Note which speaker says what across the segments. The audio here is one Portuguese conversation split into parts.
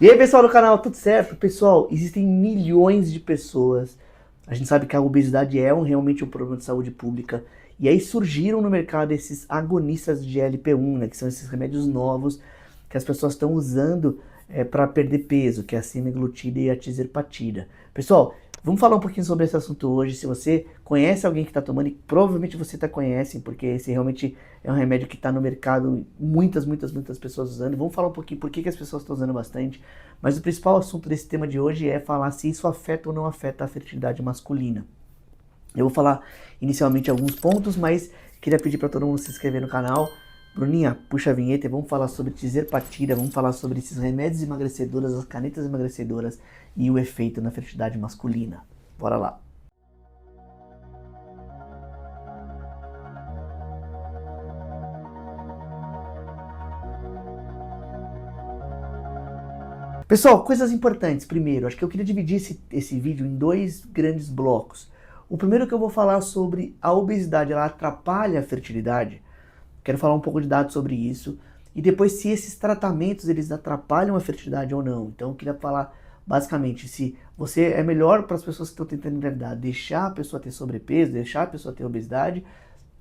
Speaker 1: E aí, pessoal do canal, tudo certo? Pessoal, existem milhões de pessoas. A gente sabe que a obesidade é realmente um problema de saúde pública. E aí surgiram no mercado esses agonistas de GLP-1, né, que são esses remédios novos que as pessoas estão usando para perder peso, que é a semaglutida e a tirzepatida. Pessoal, vamos falar um pouquinho sobre esse assunto hoje. Se você conhece alguém que está tomando, e provavelmente você conhece, porque esse realmente é um remédio que está no mercado, muitas pessoas usando. Vamos falar um pouquinho por que as pessoas estão usando bastante. Mas o principal assunto desse tema de hoje é falar se isso afeta ou não afeta a fertilidade masculina. Eu vou falar inicialmente alguns pontos, mas queria pedir para todo mundo se inscrever no canal. Bruninha, puxa a vinheta e vamos falar sobre tirzepatida, vamos falar sobre esses remédios emagrecedores, as canetas emagrecedoras e o efeito na fertilidade masculina. Bora lá. Pessoal, coisas importantes. Primeiro, acho que eu queria dividir esse vídeo em dois grandes blocos. O primeiro que eu vou falar sobre a obesidade, ela atrapalha a fertilidade. Quero falar um pouco de dados sobre isso. E depois se esses tratamentos eles atrapalham a fertilidade ou não. Então eu queria falar basicamente se você é melhor para as pessoas que estão tentando engravidar deixar a pessoa ter sobrepeso, deixar a pessoa ter obesidade,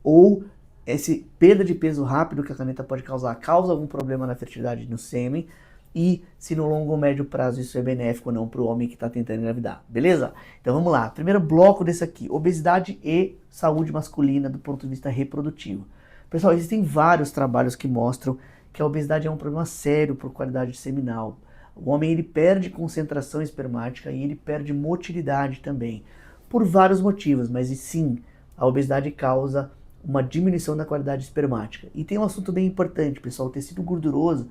Speaker 1: ou esse perda de peso rápido que a caneta pode causar causa algum problema na fertilidade no sêmen, e se no longo ou médio prazo isso é benéfico ou não para o homem que está tentando engravidar, beleza? Então vamos lá, primeiro bloco desse aqui, obesidade e saúde masculina do ponto de vista reprodutivo. Pessoal, existem vários trabalhos que mostram que a obesidade é um problema sério para a qualidade seminal. O homem ele perde concentração espermática e ele perde motilidade também, por vários motivos, mas sim, a obesidade causa uma diminuição da qualidade espermática. E tem um assunto bem importante, pessoal, o tecido gorduroso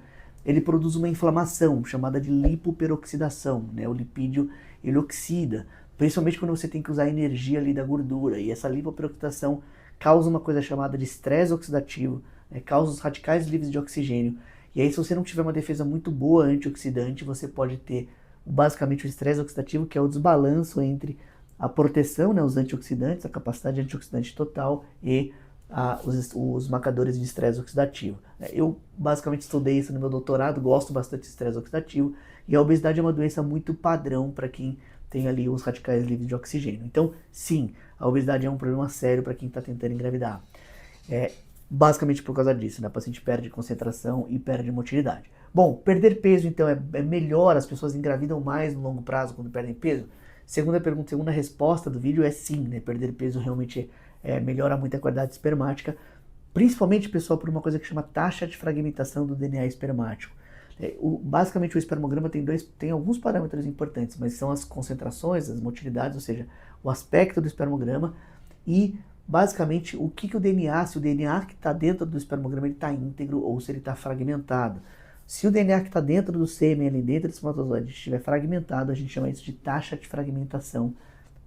Speaker 1: ele produz uma inflamação chamada de lipoperoxidação, né? O lipídio ele oxida, principalmente quando você tem que usar a energia ali da gordura, e essa lipoperoxidação causa uma coisa chamada de estresse oxidativo, né? Causa os radicais livres de oxigênio, e aí se você não tiver uma defesa muito boa antioxidante, você pode ter basicamente o estresse oxidativo, que é o desbalanço entre a proteção, né, os antioxidantes, a capacidade antioxidante total e os marcadores de estresse oxidativo. Eu basicamente estudei isso no meu doutorado, gosto bastante de estresse oxidativo, e a obesidade é uma doença muito padrão para quem tem ali os radicais livres de oxigênio. Então, sim, a obesidade é um problema sério para quem está tentando engravidar. Basicamente por causa disso, né? O paciente perde concentração e perde motilidade. Bom, perder peso então é melhor, as pessoas engravidam mais no longo prazo quando perdem peso? Segunda pergunta, segunda resposta do vídeo é sim, né? Perder peso realmente melhora muito a qualidade espermática, principalmente, pessoal, por uma coisa que chama taxa de fragmentação do DNA espermático. Basicamente o espermograma tem alguns parâmetros importantes, mas são as concentrações, as motilidades, ou seja, o aspecto do espermograma e basicamente o que o DNA, se o DNA que está dentro do espermograma está íntegro ou se ele está fragmentado. Se o DNA que está dentro do sêmen, ali dentro do espermatozoide, estiver fragmentado, a gente chama isso de taxa de fragmentação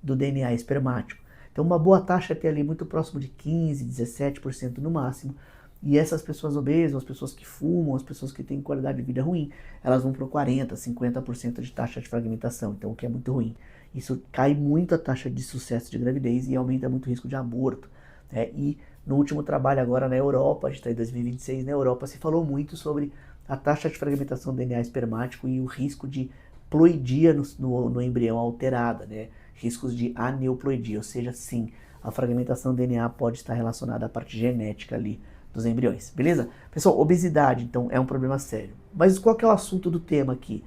Speaker 1: do DNA espermático. Então uma boa taxa é ter ali muito próximo de 15, 17% no máximo. E essas pessoas obesas, as pessoas que fumam, as pessoas que têm qualidade de vida ruim, elas vão para 40, 50% de taxa de fragmentação, então o que é muito ruim. Isso cai muito a taxa de sucesso de gravidez e aumenta muito o risco de aborto. E no último trabalho agora na Europa, a gente está em 2026, na Europa se falou muito sobre a taxa de fragmentação do DNA espermático e o risco de ploidia no embrião alterada, né? Riscos de aneuploidia, ou seja, sim, a fragmentação do DNA pode estar relacionada à parte genética ali dos embriões, beleza? Pessoal, obesidade, então, é um problema sério. Mas qual que é o assunto do tema aqui?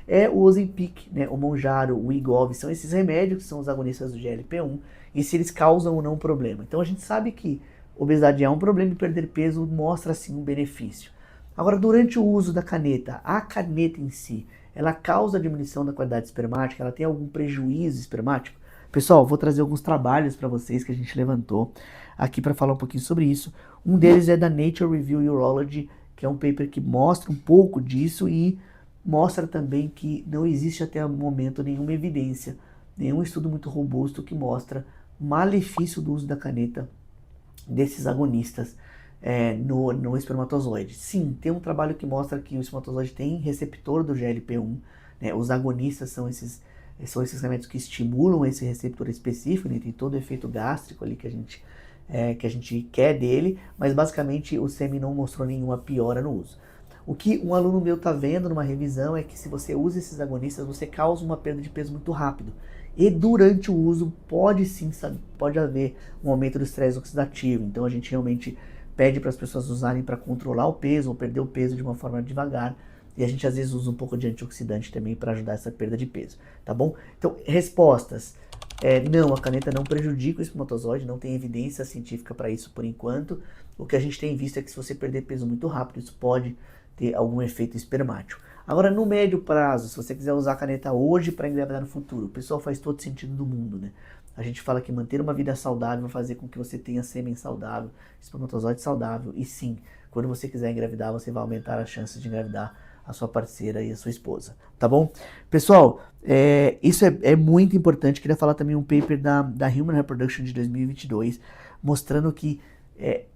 Speaker 1: É o Ozempic, né, o Mounjaro, o Wegovy, são esses remédios que são os agonistas do GLP-1 e se eles causam ou não problema. Então a gente sabe que obesidade é um problema e perder peso mostra sim um benefício. Agora, durante o uso da caneta, a caneta em si, ela causa diminuição da qualidade espermática? Ela tem algum prejuízo espermático? Pessoal, vou trazer alguns trabalhos para vocês que a gente levantou aqui para falar um pouquinho sobre isso. Um deles é da Nature Review Urology, que é um paper que mostra um pouco disso e mostra também que não existe até o momento nenhuma evidência, nenhum estudo muito robusto que mostra malefício do uso da caneta desses agonistas no espermatozoide. Sim, tem um trabalho que mostra que o espermatozoide tem receptor do GLP-1, né? Os agonistas são esses remédios que estimulam esse receptor específico, né? Tem todo o efeito gástrico ali que a gente quer dele, mas basicamente o sêmen não mostrou nenhuma piora no uso. O que um aluno meu está vendo numa revisão é que se você usa esses agonistas, você causa uma perda de peso muito rápido. E durante o uso pode sim, pode haver um aumento do estresse oxidativo. Então a gente realmente pede para as pessoas usarem para controlar o peso ou perder o peso de uma forma devagar. E a gente às vezes usa um pouco de antioxidante também para ajudar essa perda de peso, tá bom? Então, respostas. Não, a caneta não prejudica o espermatozoide, não tem evidência científica para isso por enquanto. O que a gente tem visto é que se você perder peso muito rápido, isso pode ter algum efeito espermático. Agora, no médio prazo, se você quiser usar a caneta hoje para engravidar no futuro, o pessoal faz todo sentido do mundo, né? A gente fala que manter uma vida saudável vai fazer com que você tenha sêmen saudável, espermatozoide saudável, e sim, quando você quiser engravidar, você vai aumentar as chances de engravidar a sua parceira e a sua esposa, tá bom? Pessoal, isso é muito importante. Queria falar também um paper da Human Reproduction de 2022, mostrando que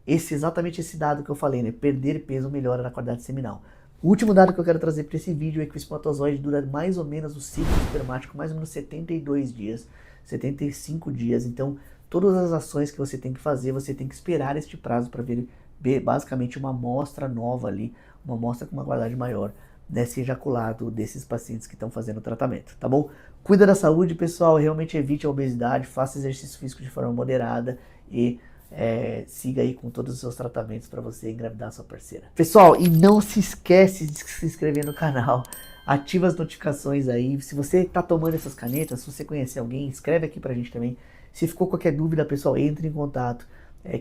Speaker 1: exatamente esse dado que eu falei, né? Perder peso melhora na qualidade seminal. O último dado que eu quero trazer para esse vídeo é que o espermatozoide dura mais ou menos o ciclo espermático, mais ou menos 72 dias, 75 dias. Então, todas as ações que você tem que fazer, você tem que esperar este prazo para ver basicamente uma amostra nova ali, uma amostra com uma qualidade maior desse ejaculado desses pacientes que estão fazendo o tratamento, tá bom? Cuida da saúde, pessoal, realmente evite a obesidade, faça exercício físico de forma moderada e siga aí com todos os seus tratamentos para você engravidar sua parceira. Pessoal, e não se esquece de se inscrever no canal, ativa as notificações aí. Se você está tomando essas canetas, se você conhecer alguém, escreve aqui pra gente também. Se ficou qualquer dúvida, pessoal, entre em contato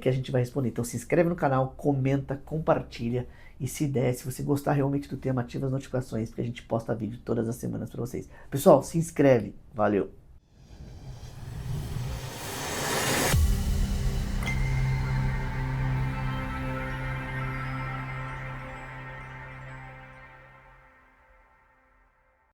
Speaker 1: que a gente vai responder. Então se inscreve no canal, comenta, compartilha e se der, se você gostar realmente do tema, ativa as notificações porque a gente posta vídeo todas as semanas para vocês. Pessoal, se inscreve. Valeu!